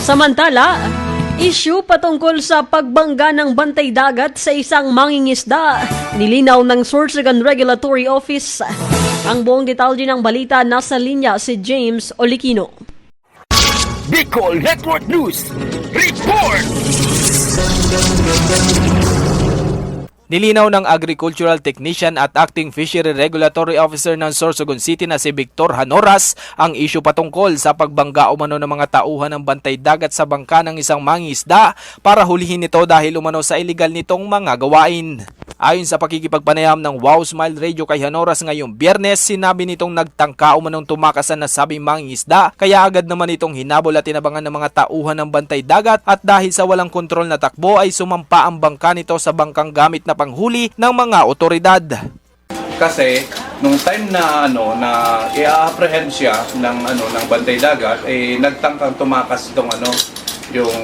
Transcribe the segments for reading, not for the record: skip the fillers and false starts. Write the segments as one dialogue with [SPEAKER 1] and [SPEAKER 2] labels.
[SPEAKER 1] Samantala, issue patungkol sa pagbangga ng bantay dagat sa isang mangingisda. Nilinaw ng Sorsogon Regulatory Office. Ang buong detalye ng balita, nasa linya si James Olikino.
[SPEAKER 2] Bicol Network News Report!
[SPEAKER 3] Nilinaw ng Agricultural Technician at Acting Fishery Regulatory Officer ng Sorsogon City na si Victor Hanoras ang issue patungkol sa pagbangga umano ng mga tauhan ng bantay dagat sa bangka ng isang mangingisda para hulihin ito dahil umano sa illegal nitong mga gawain. Ayon sa pakikipagpanayam ng Wow Smile Radio kay Hanoras ngayong Biyernes, sinabi nitong nagtangka umanong tumakas na nasabing mangingisda kaya agad naman itong hinabol at tinabangan ng mga tauhan ng bantay dagat at dahil sa walang kontrol na takbo ay sumampa ang bangka nito sa bangkang gamit na panghuli ng mga otoridad.
[SPEAKER 4] Kasi nung time na na i-apprehend siya ng bantay dagat nagtangkang tumakas itong yung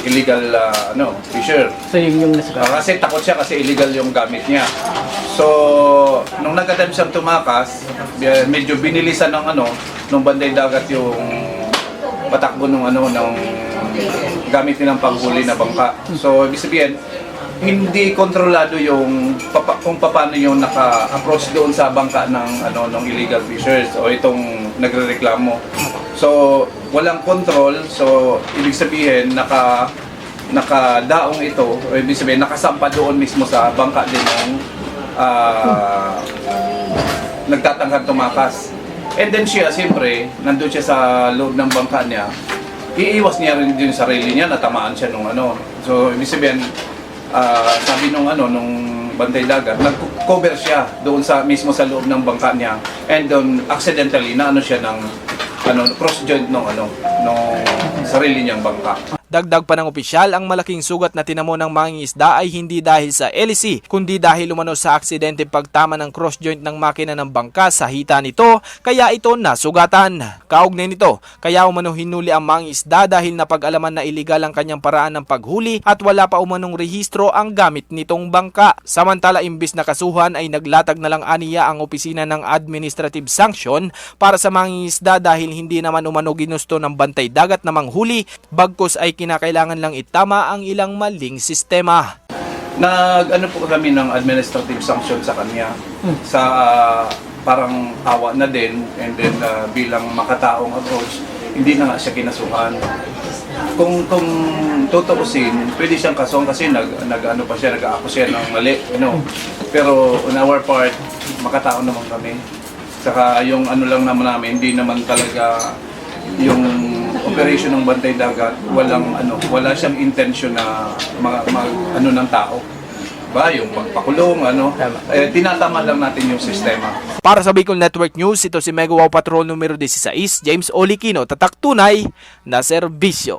[SPEAKER 4] illegal fisher.
[SPEAKER 5] So yun yung nasa
[SPEAKER 4] Kasi takot siya kasi illegal yung gamit niya. So nung nag-attempt siyang tumakas, medyo binilisan ng nung bantay dagat yung patakbo ng gamit nilang panghuli na bangka. So ibig sabihin hindi kontrolado yung kung paano yung naka-approach doon sa bangka ng illegal fishers o itong nagrereklamo. So walang control, so ibig sabihin nakadaong ito, o ibig sabihin nakasampa doon mismo sa bangka din ng nagtatangkang tumakas. And then siya, siyempre, nandun siya sa loob ng bangka niya, iiwas niya rin yung sarili niya, natamaan siya nung So ibig sabihin, sabi nung bantay dagat, nag-cover siya doon mismo sa loob ng bangka niya, and then accidentally siya ng cross joint nung sarili niyang bangka.
[SPEAKER 3] Dagdag pa ng opisyal, ang malaking sugat na tinamo ng mangingisda ay hindi dahil sa LEC, kundi dahil umano sa aksidente pagtama ng cross joint ng makina ng bangka sa hita nito, kaya ito nasugatan. Kaugnay nito, kaya umano hinuli ang mangingisda dahil napag-alaman na iligal ang kanyang paraan ng paghuli at wala pa umanong rehistro ang gamit nitong bangka. Samantala, imbis na kasuhan ay naglatag na lang aniya ang opisina ng administrative sanction para sa mangingisda dahil hindi naman umano ginusto ng bantay dagat na manghuli, bagkus ay kinakailangan lang itama ang ilang maling sistema.
[SPEAKER 4] Po kami ng administrative sanction sa kanya sa parang awa na din, and then bilang makataong approach, hindi na nga siya kinasuhan. Kung tutuusin, pwede siyang kasuhan kasi nag-ako siya ng mali, Pero on our part, makataon naman kami. Saka yung lang naman namin, hindi naman talaga yung operation ng bantay dagat, wala siyang intention na ng tao. Yung magpakulong, tinatama lang natin yung sistema.
[SPEAKER 3] Para sa Bicol Network News, ito si Mega Wow Patrol numero 16, James Olikino, tatak tunay na serbisyo.